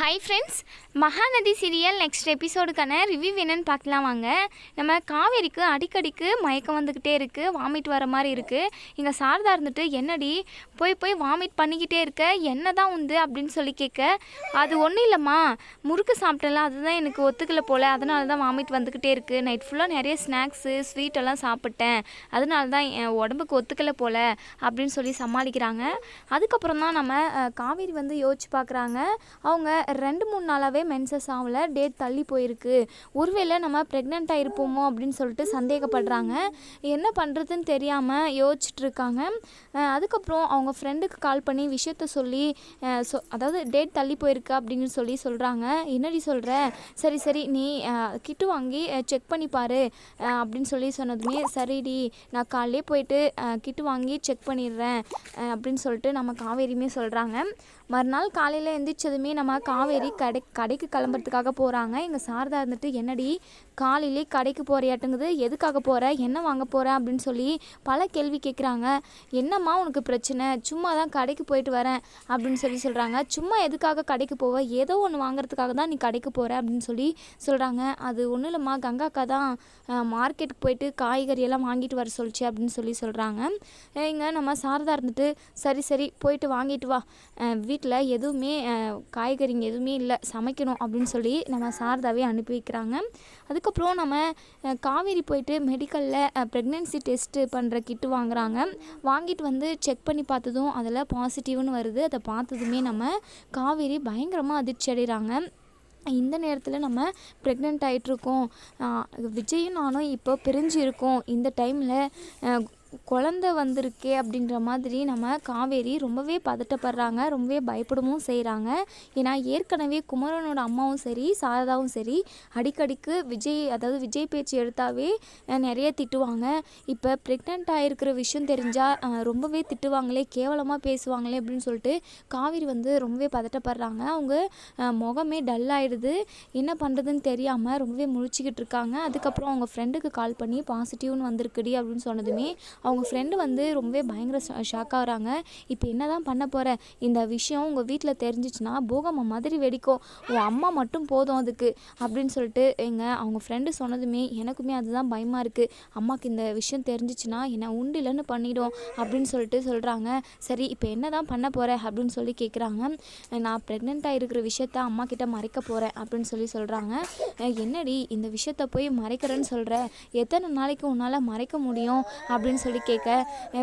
Hi friends, Mahanadi serial next எபிசோடுக்கான review என்னன்னு பார்க்கலாம் வாங்க. நம்ம காவேரிக்கு அடிக்கடிக்கு மயக்கம் வந்துக்கிட்டே இருக்குது, வாமிட் வர மாதிரி இருக்குது. இங்கே சாரதா இருந்துட்டு என்னடி போய் வாமிட் பண்ணிக்கிட்டே இருக்க, என்ன தான் உண்டு அப்படின்னு சொல்லி கேட்க, அது ஒன்றும் இல்லைம்மா, முறுக்கு சாப்பிட்டல, அதுதான் எனக்கு ஒத்துக்கலை போல், அதனால தான் வாமிட் வந்துக்கிட்டே இருக்குது. நைட் ஃபுல்லாக நிறைய ஸ்நாக்ஸு ஸ்வீட்டெல்லாம் சாப்பிட்டேன், அதனால தான் என் உடம்புக்கு ஒத்துக்கலை போல் அப்படின்னு சொல்லி சமாளிக்கிறாங்க. அதுக்கப்புறம் தான் நம்ம காவேரி வந்து யோசிச்சு பார்க்குறாங்க. அவங்க 2-3 நாளாகவே மென்சஸ் ஆகலை, டேட் தள்ளி போயிருக்கு, ஒருவேளை நம்ம ப்ரெக்னெண்ட்டாக இருப்போமோ அப்படின்னு சொல்லிட்டு சந்தேகப்படுறாங்க. என்ன பண்ணுறதுன்னு தெரியாமல் யோசிச்சுட்டு இருக்காங்க. அதுக்கப்புறம் அவங்க ஃப்ரெண்டுக்கு கால் பண்ணி விஷயத்த சொல்லி அதாவது டேட் தள்ளி போயிருக்கு அப்படின்னு சொல்லி சொல்கிறாங்க. என்னடி சொல்கிற, சரி நீ கிட்டு வாங்கி செக் பண்ணி பாரு அப்படின்னு சொல்லி சொன்னதுமே, சரிடி நான் காலையிலே போயிட்டு கிட்டு வாங்கி செக் பண்ணிடுறேன் அப்படின்னு சொல்லிட்டு நம்ம காவேரியுமே சொல்கிறாங்க. மறுநாள் காலையில் எழுந்திரிச்சதுமே நம்ம காவேரி கடைக்கு கிளம்புறதுக்காக போகிறாங்க. எங்கள் சாரதா இருந்துட்டு என்னடி காலையிலே கடைக்கு போகிறியாட்டுங்குது, எதுக்காக போகிற, என்ன வாங்க போகிற அப்படின்னு சொல்லி பல கேள்வி கேட்குறாங்க. என்னம்மா உனக்கு பிரச்சனை, சும்மா தான் கடைக்கு போயிட்டு வரேன் அப்படின்னு சொல்கிறாங்க. சும்மா எதுக்காக கடைக்கு போவ, ஏதோ ஒன்று வாங்குறதுக்காக தான் நீ கடைக்கு போகிற அப்படின்னு சொல்லி சொல்கிறாங்க. அது ஒன்றும் இல்லைம்மா, கங்காக்கா தான் மார்க்கெட்டுக்கு போயிட்டு காய்கறியெல்லாம் வாங்கிட்டு வர சொல்லிச்சு அப்படின்னு சொல்கிறாங்க. இங்கே நம்ம சாரதா இருந்துட்டு சரி போயிட்டு வாங்கிட்டு வா, வீட்டில் எதுவுமே காய்கறிங்க எதுவுமே இல்லை, சமைக்கணும் அப்படின்னு சொல்லி நம்ம சாரதாவே அனுப்பி வைக்கிறாங்க. அதுக்கப்புறம் நம்ம காவேரி போயிட்டு மெடிக்கலில் ப்ரெக்னென்சி டெஸ்ட்டு பண்ணுற கிட்டு வாங்குகிறாங்க. வாங்கிட்டு வந்து செக் பண்ணி பார்த்ததும் அதில் பாசிட்டிவ்னு வருது. அதை பார்த்ததுமே நம்ம காவேரி பயங்கரமாக அதிர்ச்சி அடைகிறாங்க. இந்த நேரத்தில் நம்ம ப்ரெக்னென்ட் ஆகிட்ருக்கோம், விஜயும் நானும் இப்போ பிரிஞ்சு இருக்கோம், இந்த டைமில் குழந்த வந்திருக்கே அப்படின்ற மாதிரி நம்ம காவேரி ரொம்பவே பதட்டப்படுறாங்க, ரொம்பவே பயப்படவும் செய்கிறாங்க. ஏன்னா ஏற்கனவே குமரனோட அம்மாவும் சரி சாரதாவும் சரி அடிக்கடிக்கு விஜய் பேச்சு எடுத்தாவே நிறைய திட்டுவாங்க. இப்போ ப்ரெக்னென்ட் ஆகிருக்கிற விஷயம் தெரிஞ்சால் ரொம்பவே திட்டுவாங்களே, கேவலமாக பேசுவாங்களே அப்படின்னு சொல்லிட்டு காவேரி வந்து ரொம்பவே பதட்டப்படுறாங்க. அவங்க முகமே டல்லாகிடுது, என்ன பண்ணுறதுன்னு தெரியாமல் ரொம்பவே முழிச்சிக்கிட்டு இருக்காங்க. அதுக்கப்புறம் அவங்க ஃப்ரெண்டுக்கு கால் பண்ணி பாசிட்டிவ்னு வந்திருக்குடி அப்படின்னு சொன்னதுமே அவங்க ஃப்ரெண்டு வந்து ரொம்பவே பயங்கர ஷாக் ஆகுறாங்க. இப்போ என்ன தான் பண்ண போகிற, இந்த விஷயம் உங்கள் வீட்டில் தெரிஞ்சிச்சுன்னா பூகம்பம் மாதிரி வெடிக்கும், உன் அம்மா மட்டும் போதும் அதுக்கு அப்படின்னு சொல்லிட்டு அவங்க ஃப்ரெண்டு சொன்னதுமே எனக்குமே அதுதான் பயமாக இருக்குது. அம்மாவுக்கு இந்த விஷயம் தெரிஞ்சிச்சுன்னா என்ன உண்டு இல்லைன்னு பண்ணிடும் அப்படின்னு சொல்லிட்டு சொல்கிறாங்க. சரி இப்போ என்ன தான் பண்ண போகிற அப்படின்னு சொல்லி கேட்குறாங்க. நான் ப்ரெக்னெண்ட்டாக இருக்கிற விஷயத்த அம்மா கிட்ட மறைக்க போகிறேன் அப்படின்னு சொல்கிறாங்க. என்னடி இந்த விஷயத்த போய் மறைக்கிறேன்னு சொல்கிற, எத்தனை நாளைக்கு உன்னால் மறைக்க முடியும் அப்படின்னு சொல்லி கேட்க,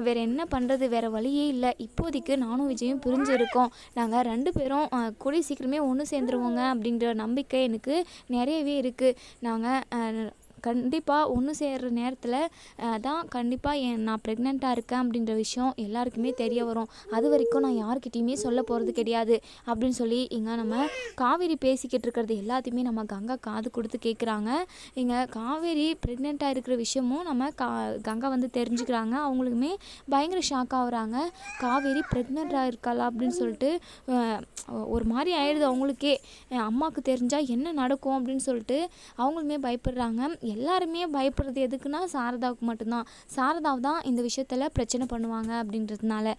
வேறு என்ன பண்ணுறது, வேறு வழியே இல்லை, இப்போதைக்கு நானும் விஜயும் பிரிஞ்சு இருக்கோம், நாங்கள் 2 பேரும் கூடிய சீக்கிரமே ஒன்று சேர்ந்துருவோங்க அப்படின்ற நம்பிக்கை எனக்கு நிறையவே இருக்குது. நாங்கள் கண்டிப்பாக ஒன்று சேர்கிற நேரத்தில் தான் கண்டிப்பாக நான் ப்ரெக்னெண்ட்டாக இருக்கேன் அப்படின்ற விஷயம் எல்லாருக்குமே தெரிய வரும். அது வரைக்கும் நான் யார்கிட்டையுமே சொல்ல போகிறது கிடையாது அப்படின்னு சொல்லி நம்ம காவேரி பேசிக்கிட்டு இருக்கிறது எல்லாத்தையுமே நம்ம கங்கா காது கொடுத்து கேட்குறாங்க. காவேரி ப்ரெக்னெண்ட்டாக இருக்கிற விஷயமும் நம்ம கங்கா வந்து தெரிஞ்சுக்கிறாங்க. அவங்களுக்குமே பயங்கர ஷாக் ஆகுறாங்க. காவேரி ப்ரெக்னெண்ட்டாக இருக்காளா அப்படின்னு சொல்லிட்டு ஒரு மாதிரி ஆயிடுது அவங்களுக்கே. அம்மாவுக்கு தெரிஞ்சால் என்ன நடக்கும் அப்படின்னு சொல்லிட்டு அவங்களுமே பயப்படுறாங்க. எல்லாருமே பயப்படுறது எதுக்குன்னா சாரதாவுக்கு மட்டும்தான், சாரதாவை தான் இந்த விஷயத்தில் பிரச்சனை பண்ணுவாங்க அப்படின்றதுனால.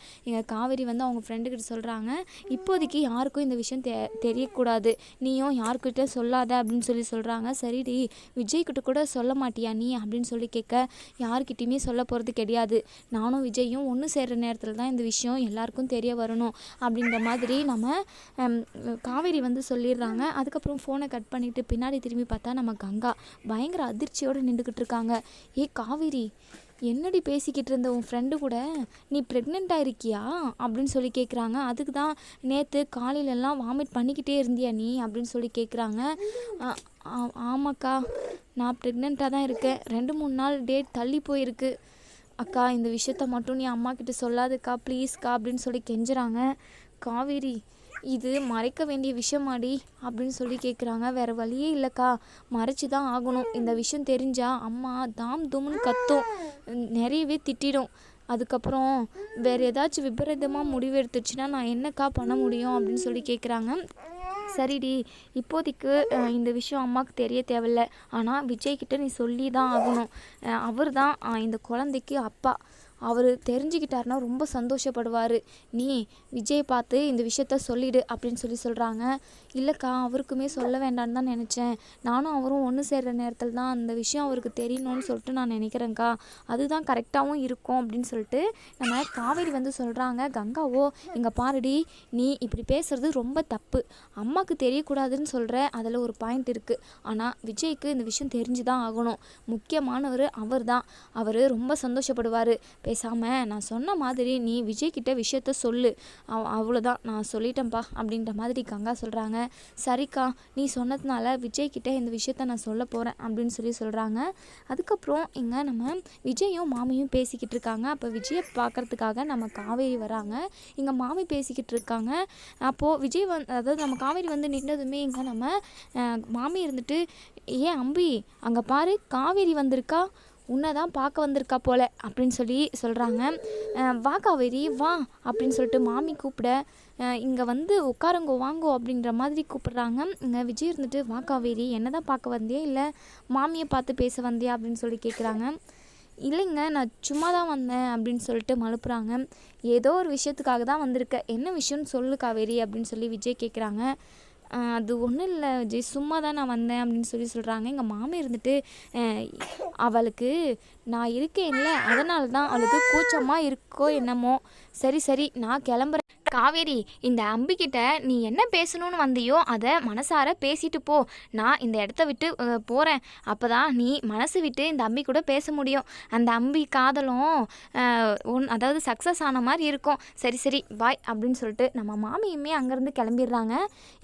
காவேரி வந்து அவங்க ஃப்ரெண்டுக்கிட்ட சொல்கிறாங்க, இப்போதைக்கு யாருக்கும் இந்த விஷயம் தெரியக்கூடாது, நீயும் யாருக்கிட்ட சொல்லாத அப்படின்னு சொல்கிறாங்க. சரிடி விஜய்கிட்ட கூட சொல்ல மாட்டியா நீ அப்படின்னு சொல்லி கேட்க, யாருக்கிட்டையுமே சொல்ல போகிறது கிடையாது, நானும் விஜயும் ஒன்று சேர்கிற நேரத்தில் தான் இந்த விஷயம் எல்லாருக்கும் தெரிய வரணும் அப்படின்ற மாதிரி நம்ம காவேரி வந்து சொல்லிடுறாங்க. அதுக்கப்புறம் ஃபோனை கட் பண்ணிவிட்டு பின்னாடி திரும்பி பார்த்தா நம்ம கங்கா பயங்கர அதிர்ச்சியோடு நின்றுக்கிட்டு இருக்காங்க. காவேரி என்னடி பேசிக்கிட்டு இருந்த உன் ஃப்ரெண்டு கூட நீ ப்ரெக்னெண்ட்டாக இருக்கியா அப்படின்னு சொல்லி கேட்குறாங்க. அதுக்கு தான் நேற்று காலையிலலாம் வாமிட் பண்ணிக்கிட்டே இருந்தியா நீ அப்படின்னு சொல்லி கேட்குறாங்க. ஆமாக்கா, நான் ப்ரெக்னெண்ட்டாக தான் இருக்கேன், 2-3 நாள் டேட் தள்ளி போயிருக்கு அக்கா, இந்த விஷயத்த மட்டும் நீ அம்மா கிட்ட சொல்லாதுக்கா ப்ளீஸ்க்கா அப்படின்னு சொல்லி கெஞ்சுறாங்க. காவேரி இது மறைக்க வேண்டிய விஷயமாடி அப்படின்னு சொல்லி கேட்குறாங்க. வேறு வழியே இல்லைக்கா, மறைச்சி தான் ஆகணும், இந்த விஷயம் தெரிஞ்சால் அம்மா தாம் தூம்னு கத்தும், நிறையவே திட்டிடும், அதுக்கப்புறம் வேறு ஏதாச்சும் விபரீதமாக முடிவு எடுத்துச்சுன்னா நான் என்னக்கா பண்ண முடியும் அப்படின்னு சொல்லி கேட்குறாங்க. சரிடி இப்போதைக்கு இந்த விஷயம் அம்மாவுக்கு தெரிய தேவையில்லை, ஆனால் விஜய்கிட்ட நீ சொல்லி தான் ஆகணும், அவர் தான் இந்த குழந்தைக்கு அப்பா, அவர் தெரிஞ்சுக்கிட்டாருன்னா ரொம்ப சந்தோஷப்படுவார். நீ விஜய் பார்த்து இந்த விஷயத்த சொல்லிடு அப்படின்னு சொல்கிறாங்க. இல்லைக்கா, அவருக்குமே சொல்ல வேண்டான்னு தான் நினச்சேன். நானும் அவரும் ஒன்று சேர்கிற நேரத்தில் தான் அந்த விஷயம் அவருக்கு தெரியணும்னு சொல்லிட்டு நான் நினைக்கிறேன்க்கா. அதுதான் கரெக்டாகவும் இருக்கும் அப்படின்னு சொல்லிட்டு நம்ம காவேரி வந்து சொல்கிறாங்க. கங்காவோ, இங்கே பாருடி, நீ இப்படி பேசுகிறது ரொம்ப தப்பு. அம்மாவுக்கு தெரியக்கூடாதுன்னு சொல்கிற, அதில் ஒரு பாயிண்ட் இருக்குது. ஆனால் விஜய்க்கு இந்த விஷயம் தெரிஞ்சு தான் ஆகணும். முக்கியமானவர் அவர் தான். அவர் ரொம்ப சந்தோஷப்படுவார். பேசாமல் நான் சொன்ன மாதிரி நீ விஜய்கிட்ட விஷயத்த சொல்லு, அவ்வளோதான், நான் சொல்லிட்டேன்ப்பா அப்படின்ற மாதிரி கங்கா சொல்கிறாங்க. சரிக்கா, நீ சொன்னதுனால விஜய்கிட்ட இந்த விஷயத்த நான் சொல்ல போகிறேன் அப்படின்னு சொல்கிறாங்க. அதுக்கப்புறம் இங்கே நம்ம விஜயும் மாமியும் பேசிக்கிட்டு இருக்காங்க. அப்போ விஜயை பார்க்குறதுக்காக நம்ம காவேரி வராங்க. இங்கே மாமி பேசிக்கிட்டு இருக்காங்க. அப்போது விஜய் அதாவது நம்ம காவேரி வந்து நின்றதுமே இங்கே நம்ம மாமி இருந்துட்டு, ஏன் அம்பி, அங்கே பாரு காவேரி வந்திருக்கா, உன்னை தான் பார்க்க வந்திருக்கா போல அப்படின்னு சொல்கிறாங்க. வா காவேரி வா அப்படின்னு சொல்லிட்டு மாமி கூப்பிட, இங்கே வந்து உட்காருங்கோ வாங்கோ அப்படின்ற மாதிரி கூப்பிட்றாங்க. இங்கே விஜய் இருந்துட்டு, வா காவேரி, என்ன தான் பார்க்க வந்தியா இல்லை மாமியை பார்த்து பேச வந்தியா அப்படின்னு கேட்குறாங்க. இல்லைங்க, நான் சும்மா தான் வந்தேன் அப்படின்னு சொல்லிட்டு மழுப்புறாங்க. ஏதோ ஒரு விஷயத்துக்காக தான் வந்திருக்க, என்ன விஷயம்னு சொல்லு காவேரி அப்படின்னு விஜய் கேட்குறாங்க. அது ஒன்றும் இல்லை விஜய், சும்மா தான் நான் வந்தேன் அப்படின்னு சொல்கிறாங்க. எங்கள் மாமி இருந்துட்டு, அவளுக்கு நான் இருக்கேன்ல, அதனால தான் அவளுக்கு கூச்சமாக இருக்கோ என்னமோ. சரி சரி, நான் கிளம்புறேன். காவேரி, இந்த அம்பிக்கிட்ட நீ என்ன பேசணும்னு வந்தியோ அதை மனசார பேசிட்டு போ. நான் இந்த இடத்த விட்டு போகிறேன். அப்போ தான் நீ மனசு விட்டு இந்த அம்பி கூட பேச முடியும். அந்த அம்பி காதலும் அதாவது சக்ஸஸ் ஆன மாதிரி இருக்கும். சரி சரி பாய் அப்படின்னு சொல்லிட்டு நம்ம மாமியுமே அங்கேருந்து கிளம்பிடுறாங்க.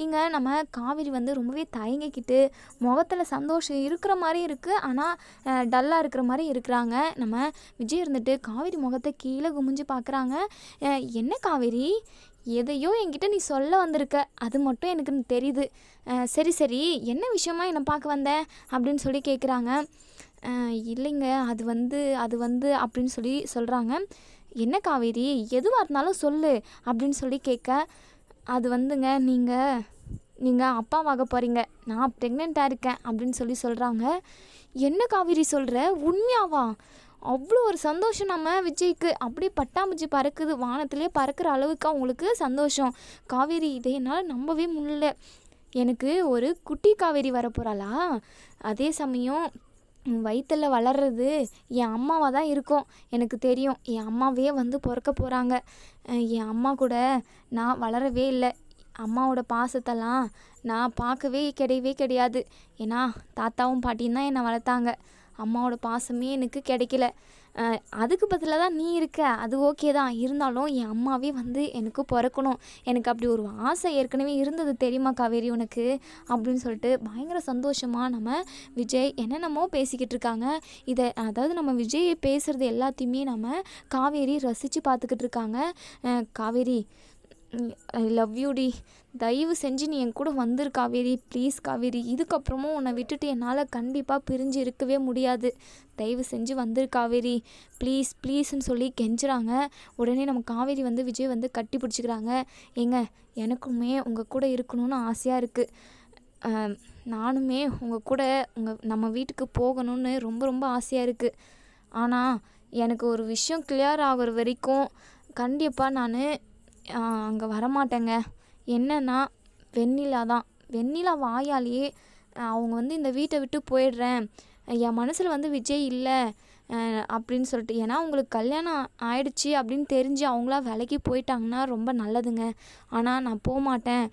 இங்கே நம்ம காவேரி வந்து ரொம்பவே தயங்கிக்கிட்டு முகத்தில் சந்தோஷம் இருக்கிற மாதிரி இருக்குது, ஆனால் டல்லாக இருக்கிற மாதிரி இருக்கிறாங்க. நம்ம விஜய் இருந்துட்டு காவேரி முகத்தை கீழே குமிஞ்சு பார்க்குறாங்க. என்ன காவேரி, எதையோ என்கிட்ட நீ சொல்ல வந்திருக்க, அது மட்டும் எனக்கு தெரியுது. சரி சரி, என்ன விஷயமா என்னை பார்க்க வந்தேன் அப்படின்னு கேட்குறாங்க. இல்லைங்க, அது வந்து அப்படின்னு சொல்கிறாங்க. என்ன காவேரி, எதுவாக இருந்தாலும் சொல்லு அப்படின்னு கேட்க, அது வந்துங்க, நீங்கள் அப்பாவாக போகிறீங்க, நான் ப்ரெக்னெண்ட்டாக இருக்கேன் அப்படின்னு சொல்கிறாங்க. என்ன காவேரி சொல்கிற, உண்மையாவா? அவ்வளோ ஒரு சந்தோஷம் நம்ம விஜய்க்கு. அப்படியே பட்டாம்பூச்சி பறக்குது, வானத்திலே பறக்கிற அளவுக்கு அவங்களுக்கு சந்தோஷம். காவேரி, இதை என்னால் நம்பவே முடியல. எனக்கு ஒரு குட்டி காவேரி வரப்போகிறாளா? அதே சமயம் வயிற்றில் வளர்றது என் அம்மாவாக தான் இருக்கும். எனக்கு தெரியும், என் அம்மாவே வந்து பிறக்க போகிறாங்க. என் அம்மா கூட நான் வளரவே இல்லை. அம்மாவோட பாசத்தெல்லாம் நான் பார்க்கவே கிடையாது. ஏன்னா தாத்தாவும் பாட்டியும் தான் என்னை வளர்த்தாங்க. அம்மாவோட பாசமே எனக்கு கிடைக்கல. அதுக்கு பதிலாக தான் நீ இருக்க, அது ஓகே தான். இருந்தாலும் என் அம்மாவே வந்து எனக்கு பிறக்கணும். எனக்கு அப்படி ஒரு ஆசை ஏற்கனவே இருந்தது தெரியுமா காவேரி உனக்கு அப்படின்னு சொல்லிட்டு பயங்கர சந்தோஷமாக நம்ம விஜய் என்னென்னமோ பேசிக்கிட்டு இருக்காங்க. அதாவது நம்ம விஜய் பேசுகிறது எல்லாத்தையுமே நம்ம காவேரி ரசித்து பார்த்துக்கிட்டு இருக்காங்க. காவேரி, ஐ லவ் யூ டி, தயவு செஞ்சு நீ என் கூட வந்துரு காவேரி, ப்ளீஸ் காவேரி. இதுக்கப்புறமும் உன்னை விட்டுட்டு என்னால் கண்டிப்பாக பிரிஞ்சு இருக்கவே முடியாது. தயவு செஞ்சு வந்துரு காவேரி, ப்ளீஸ் ப்ளீஸ்ன்னு கெஞ்சுறாங்க. உடனே நம்ம காவேரி வந்து விஜய் வந்து கட்டி பிடிச்சிக்கிறாங்க. ஏங்க, எனக்குமே உங்கள் கூட இருக்கணும்னு ஆசையாக இருக்குது. நானுமே உங்கள் கூட நம்ம வீட்டுக்கு போகணும்னு ரொம்ப ரொம்ப ஆசையாக இருக்குது. ஆனால் எனக்கு ஒரு விஷயம் கிளியர் ஆகிற வரைக்கும் கண்டிப்பாக நான் அங்கே வரமாட்டேங்க. என்னன்னா, வெண்ணிலா வாயாலேயே அவங்க வந்து இந்த வீட்டை விட்டு போயிடுறேன், என் மனசில் வந்து விஜய் இல்லை அப்படின்னு சொல்லிட்டு, ஏன்னா உங்களுக்கு கல்யாணம் ஆயிடுச்சு அப்படின்னு தெரிஞ்சு அவங்களா விலைக்கு போயிட்டாங்கன்னா ரொம்ப நல்லதுங்க. ஆனால் நான் போக மாட்டேன்,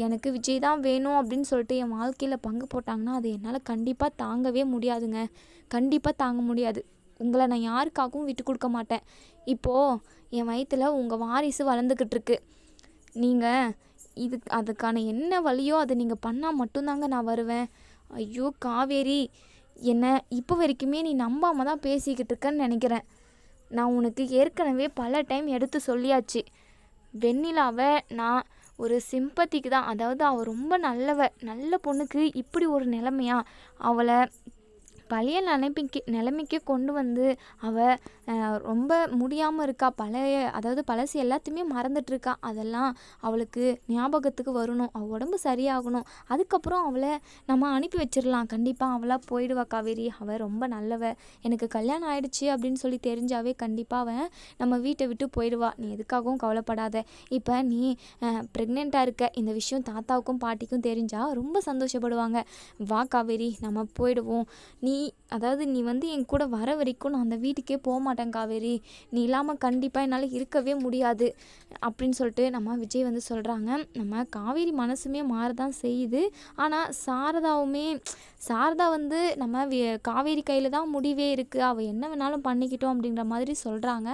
எனக்கு விஜய் தான் வேணும் அப்படின்னு சொல்லிட்டு என் வாழ்க்கையில் பங்கு போட்டாங்கன்னா அது என்னால் கண்டிப்பாக தாங்கவே முடியாதுங்க. கண்டிப்பாக தாங்க முடியாது. உங்களை நான் யாருக்காகவும் விட்டு கொடுக்க மாட்டேன். இப்போது என் வயிற்றில் உங்கள் வாரிசு வளர்ந்துக்கிட்டு இருக்கு. நீங்கள் அதுக்கான என்ன வழியோ அதை நீங்கள் பண்ணால் மட்டும்தாங்க நான் வருவேன். ஐயோ காவேரி, என்ன இப்போ வரைக்குமே நீ நம்பாமல் தான் பேசிக்கிட்டு இருக்கேன்னு நினைக்கிறேன். நான் உனக்கு ஏற்கனவே பல டைம் எடுத்து சொல்லியாச்சு. வெண்ணிலாவை நான் ஒரு சிம்பத்திக்கு தான், அதாவது அவள் ரொம்ப நல்ல பொண்ணுக்கு இப்படி ஒரு நிலைமையா, அவளை பழைய நிலைமைக்கு கொண்டு வந்து அவள் ரொம்ப முடியாமல் இருக்கா. அதாவது பழசு எல்லாத்தையுமே மறந்துட்டுருக்கா. அதெல்லாம் அவளுக்கு ஞாபகத்துக்கு வரணும், அவள் உடம்பு சரியாகணும். அதுக்கப்புறம் அவளை நம்ம அனுப்பி வச்சிடலாம். கண்டிப்பாக அவளாக போயிடுவா காவேரி. அவள் ரொம்ப நல்லவ. எனக்கு கல்யாணம் ஆயிடுச்சு அப்படின்னு சொல்லி தெரிஞ்சாவே கண்டிப்பாக அவன் நம்ம வீட்டை விட்டு போயிடுவா. நீ எதுக்காகவும் கவலைப்படாத. இப்போ நீ ப்ரெக்னெண்ட்டாக இருக்க, இந்த விஷயம் தாத்தாவுக்கும் பாட்டிக்கும் தெரிஞ்சால் ரொம்ப சந்தோஷப்படுவாங்க. வா காவேரி, நம்ம போயிடுவோம். அதாவது நீ வந்து என் கூட வர வரைக்கும் நான் அந்த வீட்டுக்கே போக மாட்டேன் காவேரி. நீ இல்லாமல் கண்டிப்பாக என்னால் இருக்கவே முடியாது அப்படின்னு சொல்லிட்டு நம்ம விஜய் வந்து சொல்கிறாங்க. நம்ம காவேரி மனசுமே மாறதான் செய்யுது. ஆனால் சாரதா வந்து நம்ம காவேரி கையில் தான் முடிவே இருக்குது, அவள் என்ன வேணாலும் பண்ணிக்கிட்டோம் அப்படின்ற மாதிரி சொல்கிறாங்க.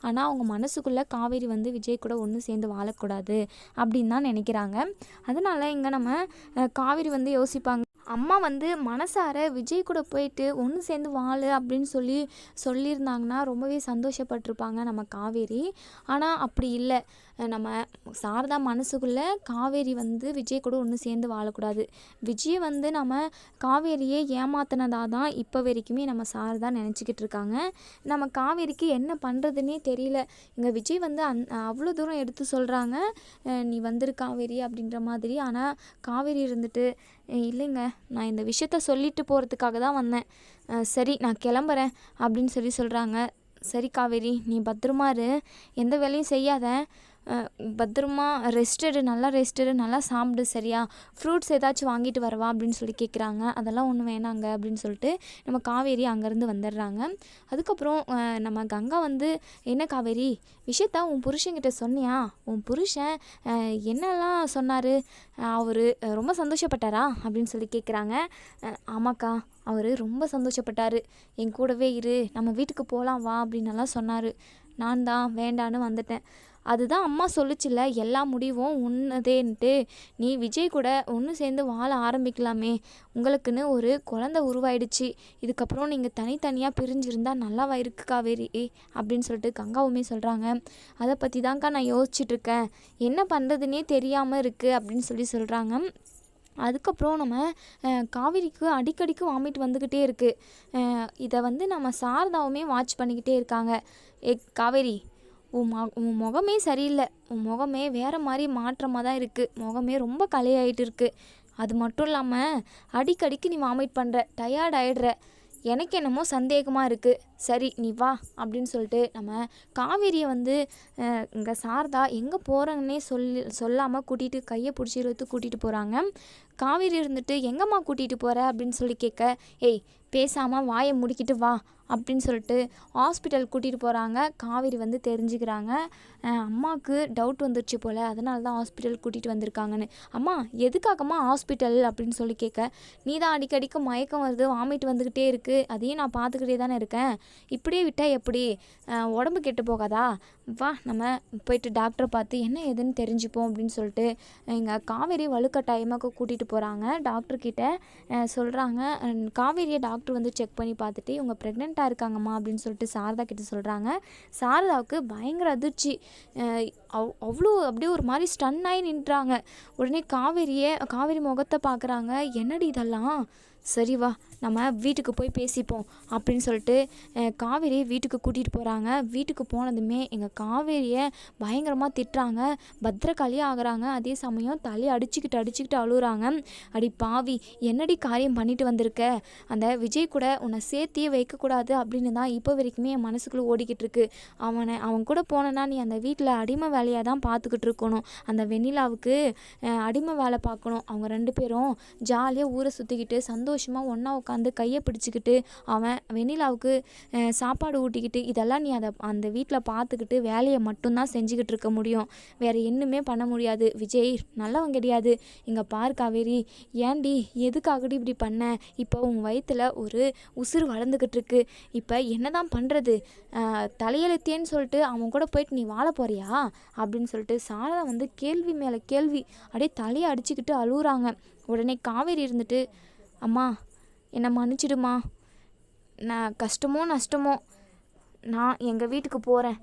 ஆனால் அவங்க மனசுக்குள்ளே காவேரி வந்து விஜய் கூட ஒன்று சேர்ந்து வாழக்கூடாது அப்படின்னு தான் நினைக்கிறாங்க. அதனால் இங்கே நம்ம காவேரி வந்து யோசிப்பாங்க, அம்மா வந்து மனசார விஜய் கூட போயிட்டு ஒன்று சேர்ந்து வாழு அப்படின்னு சொல்லியிருந்தாங்கன்னா ரொம்பவே சந்தோஷப்பட்டிருப்பாங்க நம்ம காவேரி. ஆனால் அப்படி இல்லை. நம்ம சாரதா மனசுக்குள்ளே காவேரி வந்து விஜய் கூட ஒன்று சேர்ந்து வாழக்கூடாது. விஜய் வந்து நம்ம காவேரியை ஏமாத்தினதாக தான் இப்போ வரைக்குமே நம்ம சாரதா நினச்சிக்கிட்டு இருக்காங்க. நம்ம காவேரிக்கு என்ன பண்ணுறதுன்னே தெரியல. இங்கே விஜய் வந்து அவ்வளோ தூரம் எடுத்து சொல்கிறாங்க, நீ வந்துரு காவேரி அப்படின்ற மாதிரி. ஆனால் காவேரி இருந்துட்டு, இல்லைங்க, நான் இந்த விஷயத்த சொல்லிட்டு போகிறதுக்காக தான் வந்தேன், சரி நான் கிளம்புறேன் அப்படின்னு சொல்கிறாங்க. சரி காவேரி, நீ பத்திரமா இரு, எந்த வேலையும் செய்யாத, பத்திரமா நல்லா ரெஸ்ட் எடு, நல்லா சாப்பிடு, சரியா? ஃப்ரூட்ஸ் ஏதாச்சும் வாங்கிட்டு வரவா அப்படின்னு கேட்குறாங்க. அதெல்லாம் ஒன்றும் வேணாங்க அப்படின்னு சொல்லிட்டு நம்ம காவேரி அங்கேருந்து வந்துடுறாங்க. அதுக்கப்புறம் நம்ம கங்கா வந்து, என்ன காவேரி, விஷயத்த உன் புருஷன்கிட்ட சொன்னியா? உன் புருஷன் என்னெல்லாம் சொன்னார்? அவர் ரொம்ப சந்தோஷப்பட்டாரா அப்படின்னு கேட்குறாங்க. ஆமாக்கா, அவர் ரொம்ப சந்தோஷப்பட்டார். என் கூடவே இரு, நம்ம வீட்டுக்கு போகலாம் வா அப்படின்னெல்லாம் சொன்னார். நான் தான் வேண்டான்னு வந்துட்டேன். அதுதான் அம்மா சொல்லிச்சில்ல, எல்லா முடிவும் உன்னதேன்ட்டு. நீ விஜய் கூட ஒன்று சேர்ந்து வாழ ஆரம்பிக்கலாமே, உங்களுக்குன்னு ஒரு குழந்தை உருவாயிடுச்சு. இதுக்கப்புறம் நீங்கள் தனித்தனியாக பிரிஞ்சிருந்தா நல்லாவா இருக்கு காவேரி அப்படின்னு சொல்லிட்டு கங்காவுமே சொல்கிறாங்க. அதை பற்றி தான்க்கா நான் யோசிச்சுட்ருக்கேன், என்ன பண்ணுறதுனே தெரியாமல் இருக்குது அப்படின்னு சொல்கிறாங்க. அதுக்கப்புறம் நம்ம காவேரிக்கு அடிக்கடிக்கு வாமிட் வந்துக்கிட்டே இருக்குது. இதை வந்து நம்ம சாரதாவுமே வாட்ச் பண்ணிக்கிட்டே இருக்காங்க. காவேரி, உன் முகமே சரியில்லை, உன் முகமே வேறு மாதிரி மாற்றமாக தான் இருக்குது, முகமே ரொம்ப கலையாயிட்டு இருக்குது. அது மட்டும் இல்லாமல் அடிக்கடிக்கு நீ வாமிட் பண்ணுற, டயர்ட் ஆகிடுற, எனக்கு என்னமோ சந்தேகமாக இருக்குது. சரி நீ வா அப்படின்னு சொல்லிட்டு நம்ம காவேரியை வந்து இங்கே சாரதா எங்கே போகிறேன்னே சொல்லாமல் கூட்டிகிட்டு கையை பிடிச்சி இழுத்து கூட்டிகிட்டு போகிறாங்க. காவேரி இருந்துட்டு, எங்கம்மா கூட்டிகிட்டு போகிற அப்படின்னு கேட்க, ஏய் பேசாமல் வாயை முடிக்கிட்டு வா அப்படின்னு சொல்லிட்டு ஹாஸ்பிட்டல் கூட்டிகிட்டு போகிறாங்க. காவேரி வந்து தெரிஞ்சுக்கிறாங்க, அம்மாவுக்கு டவுட் வந்துடுச்சு போல், அதனால தான் ஹாஸ்பிட்டல் கூட்டிகிட்டு வந்திருக்காங்கன்னு. அம்மா எதுக்காகம்மா ஹாஸ்பிட்டல் அப்படின்னு கேட்க, நீ தான் அடிக்கடிக்கு மயக்கம் வருது, வாமிட் வந்துக்கிட்டே இருக்குது, அதையும் நான் பார்த்துக்கிட்டே தானே இருக்கேன், இப்படியே விட்டால் எப்படி, உடம்பு கெட்டு போகாதா, வா நம்ம போயிட்டு டாக்டரை பார்த்து என்ன ஏதுன்னு தெரிஞ்சுப்போம் அப்படின்னு சொல்லிட்டு எங்கள் காவேரி வலுக்கட்டாயமாக கூட்டிகிட்டு போகிறாங்க. டாக்டர்கிட்ட சொல்கிறாங்க. காவேரியை டாக்டர் வந்து செக் பண்ணி பார்த்துட்டு, இவங்க ப்ரெக்னெண்ட்டாக இருக்காங்கம்மா அப்படின்னு சொல்லிட்டு சாரதா கிட்ட சொல்கிறாங்க. சாரதாவுக்கு பயங்கர அதிர்ச்சி, அவ்வளோ அப்படியே ஒரு மாதிரி ஸ்டன் ஆகி நின்றாங்க. உடனே காவேரி முகத்தை பார்க்குறாங்க. என்னடி இதெல்லாம், சரி வா நம்ம வீட்டுக்கு போய் பேசிப்போம் அப்படின்னு சொல்லிட்டு காவேரியை வீட்டுக்கு கூட்டிகிட்டு போகிறாங்க. வீட்டுக்கு போனதுமே எங்கள் காவேரியை பயங்கரமாக திட்டுறாங்க, பத்திரக்காளியாக ஆகுறாங்க. அதே சமயம் தலையை அடிச்சுக்கிட்டு அழுகுறாங்க. அடி பாவி, என்னடி காரியம் பண்ணிட்டு வந்திருக்க, அந்த விஜய் கூட உன்னை சேர்த்தியே வைக்கக்கூடாது அப்படின்னு தான் இப்போ வரைக்குமே என் மனசுக்குள்ளே ஓடிக்கிட்டு இருக்கு. அவன் கூட போனேன்னா நீ அந்த வீட்டில் அடிமை வேலையாக தான் பார்த்துக்கிட்டு இருக்கணும். அந்த வெண்ணிலாவுக்கு அடிமை வேலை பார்க்கணும். அவங்க 2 பேரும் ஜாலியாக ஊரை சுற்றிக்கிட்டு சந்தோஷமாக ஒன்றா உட்காந்து கையை பிடிச்சிக்கிட்டு அவன் வெண்ணிலாவுக்கு சாப்பாடு ஊட்டிக்கிட்டு இதெல்லாம் நீ அந்த வீட்டில் பார்த்துக்கிட்டு வேலையை மட்டும்தான் செஞ்சுக்கிட்டு இருக்க முடியும், வேறு என்னமே பண்ண முடியாது. விஜய் நல்லவன் கிடையாது. இங்கே பார் காவேரி, ஏண்டி எதுக்காகடி இப்படி பண்ண, இப்போ உன் வயிற்றில் ஒரு உசுறு வளர்ந்துக்கிட்டு இருக்கு, இப்போ என்ன தான் பண்ணுறது, தலையெழுத்தேன்னு சொல்லிட்டு அவன் கூட போயிட்டு நீ வாழ போறியா அப்படின்னு சொல்லிட்டு சாரதா வந்து கேள்வி மேலே கேள்வி அப்படியே தலையை அடிச்சுக்கிட்டு அழுகுறாங்க. உடனே காவேரி இருந்துட்டு, அம்மா என்னை மன்னிச்சிடுமா, நான் கஷ்டமோ நஷ்டமோ நான் எங்கள் வீட்டுக்கு போகிறேன்,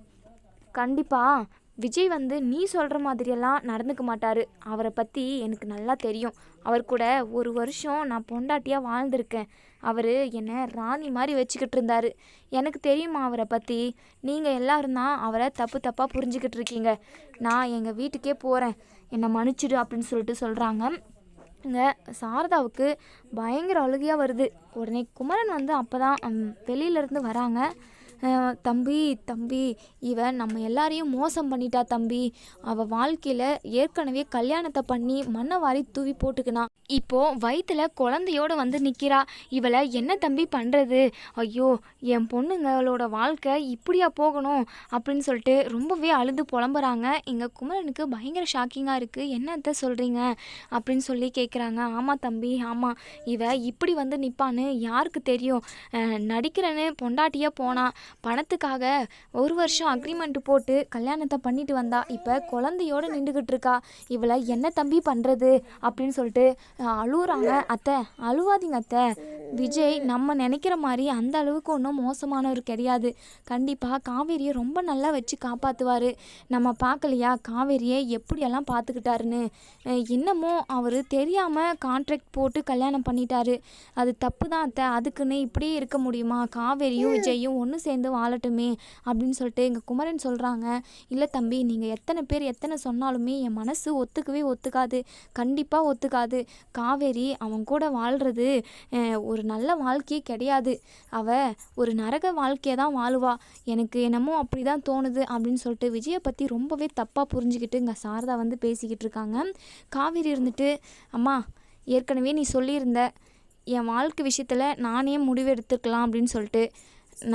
கண்டிப்பாக விஜய் வந்து நீ சொல்கிற மாதிரியெல்லாம் நடந்துக்க மாட்டார். அவரை பற்றி எனக்கு நல்லா தெரியும். அவர் கூட ஒரு வருஷம் நான் பொண்டாட்டியாக வாழ்ந்திருக்கேன். அவர் என்னை ராணி மாதிரி வச்சுக்கிட்டு இருந்தார். எனக்கு தெரியுமா அவரை பற்றி. நீங்கள் எல்லாரும் தான் அவரை தப்பாக புரிஞ்சுக்கிட்டு இருக்கீங்க. நான் எங்கள் வீட்டுக்கே போகிறேன், என்னை மன்னிச்சிடு அப்படின்னு சொல்லிட்டு சொல்கிறாங்க. இங்கே சாரதாவுக்கு பயங்கர அழுகையாக வருது. உடனே குமரன் வந்து அப்போ தான் வெளியிலேருந்து வராங்க. தம்பி இவன் நம்ம எல்லாரையும் மோசம் பண்ணிட்டா தம்பி. அவள் வாழ்க்கையில் ஏற்கனவே கல்யாணத்தை பண்ணி மண்ணை வாரி தூவி போட்டுக்கினான். இப்போது வயிற்றில் குழந்தையோடு வந்து நிற்கிறா. இவளை என்ன தம்பி பண்ணுறது? ஐயோ, என் பொண்ணுங்களோட வாழ்க்கை இப்படியா போகணும் அப்படின்னு சொல்லிட்டு ரொம்பவே அழுது புலம்புறாங்க. இங்கே குமரனுக்கு பயங்கர ஷாக்கிங்காக இருக்குது. என்னத்த சொல்கிறீங்க அப்படின்னு சொல்லி கேட்குறாங்க. ஆமாம் தம்பி, ஆமாம், இவ இப்படி வந்து நிற்பான்னு யாருக்கு தெரியும்? நடிக்கிறேன்னு பொண்டாட்டியாக போனா, பணத்துக்காக ஒரு வருஷம் அக்ரிமெண்ட் போட்டு கல்யாணத்தை பண்ணிட்டு வந்தா, இப்போ குழந்தையோடு நின்றுக்கிட்டு இருக்கா. இவளை என்ன தம்பி பண்ணுறது அப்படின்னு சொல்லிட்டு அழுகுறாங்க. அத்தை அழுவாதீங்க அத்தை, விஜய் நம்ம நினைக்கிற மாதிரி அந்த அளவுக்கு ஒன்றும் மோசமானவர் கிடையாது. கண்டிப்பாக காவேரியை ரொம்ப நல்லா வச்சு காப்பாற்றுவார். நம்ம பார்க்கலையா காவேரியை எப்படியெல்லாம் பார்த்துக்கிட்டாருன்னு? இன்னமும் அவர் தெரியாமல் கான்ட்ராக்ட் போட்டு கல்யாணம் பண்ணிட்டாரு. அது தப்பு தான் அத்தை. அதுக்குன்னு இப்படியே இருக்க முடியுமா? காவேரியும் விஜயும் ஒன்று சேர்ந்து வாழட்டுமே அப்படின்னு சொல்லிட்டு எங்கள் குமரன் சொல்கிறாங்க. இல்லை தம்பி, நீங்கள் எத்தனை பேர் எத்தனை சொன்னாலுமே என் மனசு ஒத்துக்காது, கண்டிப்பாக ஒத்துக்காது. காவேரி அவன் கூட வாழ்கிறது ஒரு நல்ல வாழ்க்கையே கிடையாது. அவள் ஒரு நரக வாழ்க்கையை தான் வாழுவா. எனக்கு என்னமோ அப்படி தான் தோணுது அப்படின்னு சொல்லிட்டு விஜயை பற்றி ரொம்பவே தப்பாக புரிஞ்சுக்கிட்டு இங்கே சாரதா வந்து பேசிக்கிட்டு இருக்காங்க. காவேரி இருந்துட்டு, அம்மா ஏற்கனவே நீ சொல்லியிருந்த என் வாழ்க்கை விஷயத்தில் நானே முடிவு எடுத்துக்கலாம் அப்படின்னு சொல்லிட்டு,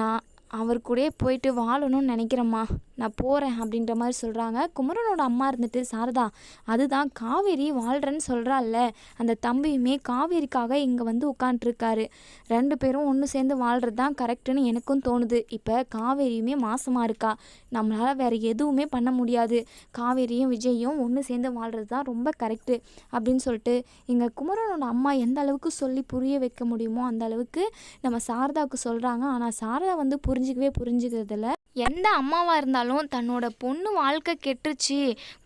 நான் அவர் கூடயே போயிட்டு வாழணும்னு நினைக்கிறேம்மா, நான் போகிறேன் அப்படின்ற மாதிரி சொல்கிறாங்க. குமரனோட அம்மா இருந்துட்டு, சாரதா அதுதான் காவேரி வாழ்கிறேன்னு சொல்கிறாள்ல, அந்த தம்பியுமே காவேரிக்காக இங்கே வந்து உட்காண்ட்ருக்காரு. 2 பேரும் ஒன்று சேர்ந்து வாழ்கிறது தான் கரெக்டுன்னு எனக்கும் தோணுது. இப்போ காவேரியுமே மாசமாக இருக்கா, நம்மளால் வேறு எதுவுமே பண்ண முடியாது. காவேரியும் விஜயும் ஒன்று சேர்ந்து வாழ்கிறது தான் ரொம்ப கரெக்டு அப்படின்னு சொல்லிட்டு இங்கே குமரனோட அம்மா எந்த அளவுக்கு சொல்லி புரிய வைக்க முடியுமோ அந்த அளவுக்கு நம்ம சாரதாவுக்கு சொல்கிறாங்க. ஆனால் சாரதா வந்து புரிஞ்சுக்கிறதில்ல. எந்த அம்மாவாக இருந்தாலும் தன்னோட பொண்ணு வாழ்க்கை கெட்டுருச்சு,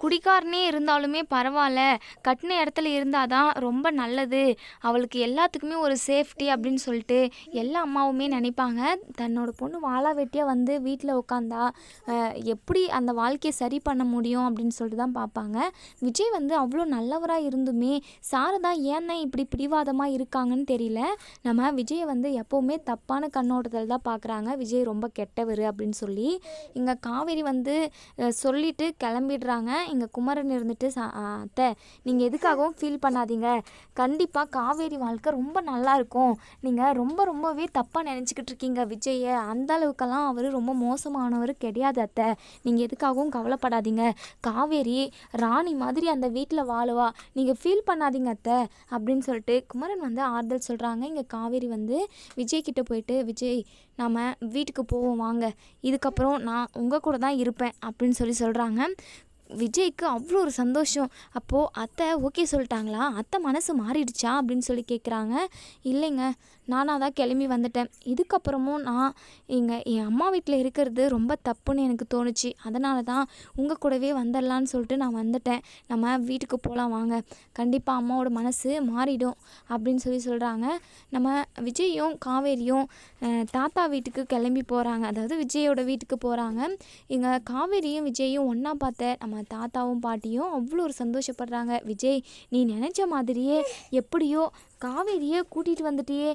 குடிக்காரனே இருந்தாலுமே பரவாயில்ல, கட்டின இடத்துல இருந்தால் தான் ரொம்ப நல்லது, அவளுக்கு எல்லாத்துக்குமே ஒரு சேஃப்டி அப்படின்னு சொல்லிட்டு எல்லா அம்மாவுமே நினைப்பாங்க. தன்னோட பொண்ணு வாழா வெட்டியாக வந்து வீட்டில் உட்காந்தா எப்படி அந்த வாழ்க்கையை சரி பண்ண முடியும் அப்படின்னு சொல்லிட்டு தான் பார்ப்பாங்க. விஜய் வந்து அவ்வளோ நல்லவராக இருந்துமே சாரதா ஏன் தான் இப்படி பிடிவாதமாக இருக்காங்கன்னு தெரியல. நம்ம விஜயை வந்து எப்போவுமே தப்பான கண்ணோட்டத்தில் தான் பார்க்குறாங்க. விஜய் ரொம்ப கெட்டவர் அப்படின்னு சொல்லி இங்கே காவேரி வந்து சொல்லிட்டு கிளம்பிடுறாங்க. இங்கே குமரன் இருந்துட்டு, அத்தை நீங்கள் எதுக்காகவும் ஃபீல் பண்ணாதீங்க, கண்டிப்பாக காவேரி வாழ்க்கை ரொம்ப நல்லா இருக்கும். நீங்கள் ரொம்பவே தப்பாக நினச்சிக்கிட்டு இருக்கீங்க விஜயை. அந்த அளவுக்கெல்லாம் அவர் ரொம்ப மோசமானவர் கிடையாது அத்தை, நீங்கள் எதுக்காகவும் கவலைப்படாதீங்க. காவேரி ராணி மாதிரி அந்த வீட்டில் வாழுவா, நீங்கள் ஃபீல் பண்ணாதீங்க அத்தை அப்படின்னு சொல்லிட்டு குமரன் வந்து ஆறுதல் சொல்கிறாங்க. இங்கே காவேரி வந்து விஜய் கிட்டே போயிட்டு, விஜய் நாம் வீட்டுக்கு போவோம் வாங்க, இதுக்கப்புறம் நான் உங்கள் கூட தான் இருப்பேன் அப்படின்னு சொல்கிறாங்க. விஜய்க்கு அவ்வளோ ஒரு சந்தோஷம். அப்போது அத்தை ஓகே சொல்லிட்டாங்களா, அத்தை மனசு மாறிடுச்சா அப்படின்னு சொல்லி கேட்குறாங்க. இல்லைங்க, நானாக தான் கிளம்பி வந்துட்டேன். இதுக்கப்புறமும் நான் என் அம்மா வீட்டில் இருக்கிறது ரொம்ப தப்புன்னு எனக்கு தோணுச்சு, அதனால தான் உங்கள் கூடவே வந்துடலான்னு சொல்லிட்டு நான் வந்துட்டேன். நம்ம வீட்டுக்கு போகலாம் வாங்க, கண்டிப்பாக அம்மாவோட மனசு மாறிடும் அப்படின்னு சொல்கிறாங்க. நம்ம விஜயும் காவேரியும் தாத்தா வீட்டுக்கு கிளம்பி போகிறாங்க, அதாவது விஜயோட வீட்டுக்கு போகிறாங்க. இங்கே காவேரியும் விஜயும் ஒன்றா பார்த்த நம்ம தாத்தாவும் பாட்டியும் அவ்வளோ ஒரு சந்தோஷப்படுறாங்க. விஜய், நீ நினச்ச மாதிரியே எப்படியோ காவேரியை கூட்டிகிட்டு வந்துட்டியே,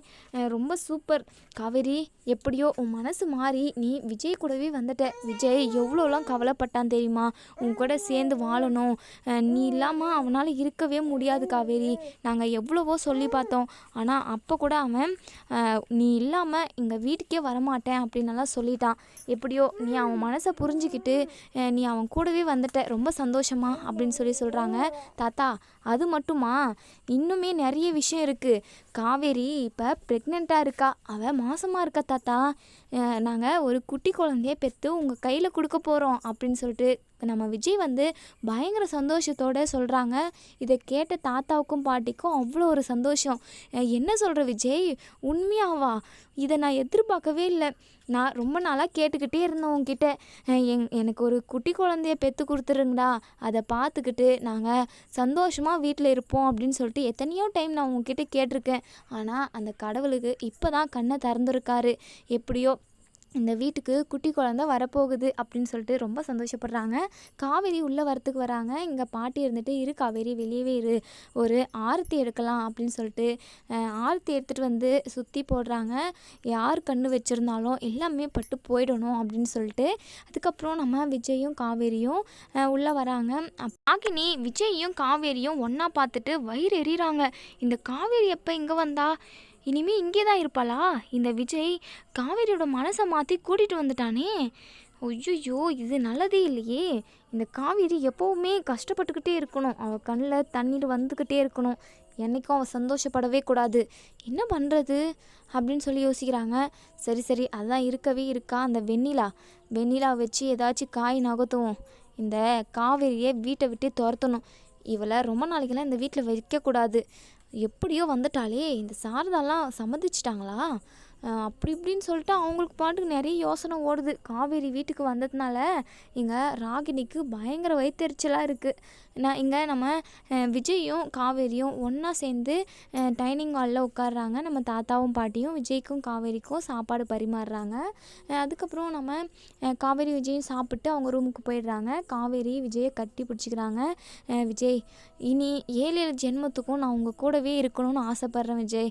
ரொம்ப சூப்பர் காவேரி, எப்படியோ உன் மனசு மாறி நீ விஜய் கூடவே வந்துட்ட. விஜய் எவ்வளோலாம் கவலைப்பட்டான் தெரியுமா, உன் கூட சேர்ந்து வாழணும், நீ இல்லாமல் அவனால் இருக்கவே முடியாது காவேரி, நாங்கள் எவ்வளவோ சொல்லி பார்த்தோம், ஆனால் அப்போ கூட அவன் நீ இல்லாமல் எங்கள் வீட்டுக்கே வரமாட்டேன் அப்படின்னலாம் சொல்லிட்டான். எப்படியோ நீ அவன் மனசை புரிஞ்சுக்கிட்டு நீ அவன் கூடவே வந்துட்ட, ரொம்ப சந்தோஷமா அப்படின்னு சொல்கிறாங்க. தாத்தா அது மட்டுமா, இன்னுமே நிறைய விஷயம் இருக்குது. காவேரி இப்போ ப்ரெக்னெண்ட்டாக இருக்கா, அவள் மாசமாக இருக்கா தாத்தா, நாங்கள் ஒரு குட்டி குழந்தைய பெற்று உங்கள் கையில் கொடுக்க போகிறோம் அப்படின்னு சொல்லிட்டு நம்ம விஜய் வந்து பயங்கர சந்தோஷத்தோடு சொல்கிறாங்க. இதை கேட்ட தாத்தாவுக்கும் பாட்டிக்கும் அவ்வளோ ஒரு சந்தோஷம். என்ன சொல்கிற விஜய், உண்மையாவா? இதை நான் எதிர்பார்க்கவே இல்லை. நான் ரொம்ப நாளாக கேட்டுக்கிட்டே இருந்தேன் உங்ககிட்ட, எனக்கு ஒரு குட்டி குழந்தைய பெற்று கொடுத்துருங்கடா, அதை பார்த்துக்கிட்டு நாங்கள் சந்தோஷமாக வீட்டில் இருப்போம் அப்படின்னு சொல்லிட்டு எத்தனையோ டைம் நான் உங்ககிட்ட கேட்டிருக்கேன். ஆனால் அந்த கடவுளுக்கு இப்போ தான் கண்ணை திறந்துருக்காரு. எப்படியோ இந்த வீட்டுக்கு குட்டி குழந்தை வரப்போகுது அப்படின்னு சொல்லிட்டு ரொம்ப சந்தோஷப்படுறாங்க. காவேரி உள்ளே வரத்துக்கு வராங்க. இங்கே பாட்டி இருந்துட்டு, இரு காவேரி வெளியவே இரு, ஒரு ஆரத்தி எடுக்கலாம் அப்படின்னு சொல்லிட்டு ஆரத்தி எடுத்துகிட்டு வந்து சுற்றி போடுறாங்க. யார் கண்ணு வச்சுருந்தாலும் எல்லாமே பட்டு போயிடணும் அப்படின்னு சொல்லிட்டு. அதுக்கப்புறம் நம்ம விஜயும் காவேரியும் உள்ளே வராங்க. பாக்கினி விஜயையும் காவேரியும் ஒன்றா பார்த்துட்டு வயிறு எறிகிறாங்க. இந்த காவேரி எப்போ இங்கே வந்தா? இனிமேல் இங்கே தான் இருப்பாளா? இந்த விஜய் காவேரியோட மனசை மாற்றி கூட்டிகிட்டு வந்துட்டானே. ஐயோ, இது நல்லதே இல்லையே. இந்த காவேரி எப்போவுமே கஷ்டப்பட்டுக்கிட்டே இருக்கணும், அவள் கண்ணில் தண்ணீர் வந்துக்கிட்டே இருக்கணும், என்றைக்கும் அவள் சந்தோஷப்படவே கூடாது. என்ன பண்ணுறது அப்படின்னு சொல்லி யோசிக்கிறாங்க. சரி அதான் இருக்கவே இருக்கா அந்த வெண்ணிலா வச்சு ஏதாச்சும் காய் நகர்த்துவோம். இந்த காவேரியை வீட்டை விட்டு துரத்தணும். இவளை ரொம்ப நாளைக்கெல்லாம் இந்த வீட்டில் வைக்கக்கூடாது. எப்படியோ வந்துட்டாலே, இந்த சாரதாலாம் சம்மதிச்சிட்டாங்களா? அப்படி இப்படின்னு சொல்லிட்டு அவங்களுக்கு பாட்டுக்கு நிறைய யோசனை ஓடுது. காவேரி வீட்டுக்கு வந்ததுனால இங்கே ராகினிக்கு பயங்கர வயிற்றெரிச்சலாக இருக்குது. இங்கே நம்ம விஜயும் காவேரியும் ஒன்றா சேர்ந்து டைனிங் ஹாலில் உட்காடுறாங்க. நம்ம தாத்தாவும் பாட்டியும் விஜய்க்கும் காவேரிக்கும் சாப்பாடு பரிமாறுறாங்க. அதுக்கப்புறம் நம்ம காவேரி விஜயும் சாப்பிட்டு அவங்க ரூமுக்கு போயிடுறாங்க. காவேரி விஜயை கட்டி பிடிச்சிக்கிறாங்க. விஜய், இனி 7 ஜென்மத்துக்கும் நான் உங்கள் கூடவே இருக்கணும்னு ஆசைப்பட்றேன் விஜய்,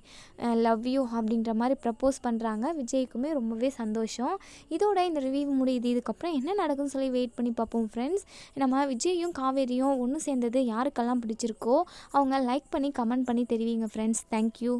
லவ் யூ அப்படின்ற மாதிரி ப்ரப்போஸ் பண்ணுறாங்க. விஜய்க்குமே ரொம்பவே சந்தோஷம். இதோட இந்த ரிவ்யூ முடியுது. இதுக்கப்புறம் என்ன நடக்கும்னு சொல்லி வெயிட் பண்ணி பார்ப்போம் ஃப்ரெண்ட்ஸ். நம்ம விஜயும் காவேரியும் ஒன்று சேர்ந்தது யாருக்கெல்லாம் பிடிச்சிருக்கோ அவங்க லைக் பண்ணி கமெண்ட் பண்ணி தெரிவிங்க ஃப்ரெண்ட்ஸ். தேங்க்யூ.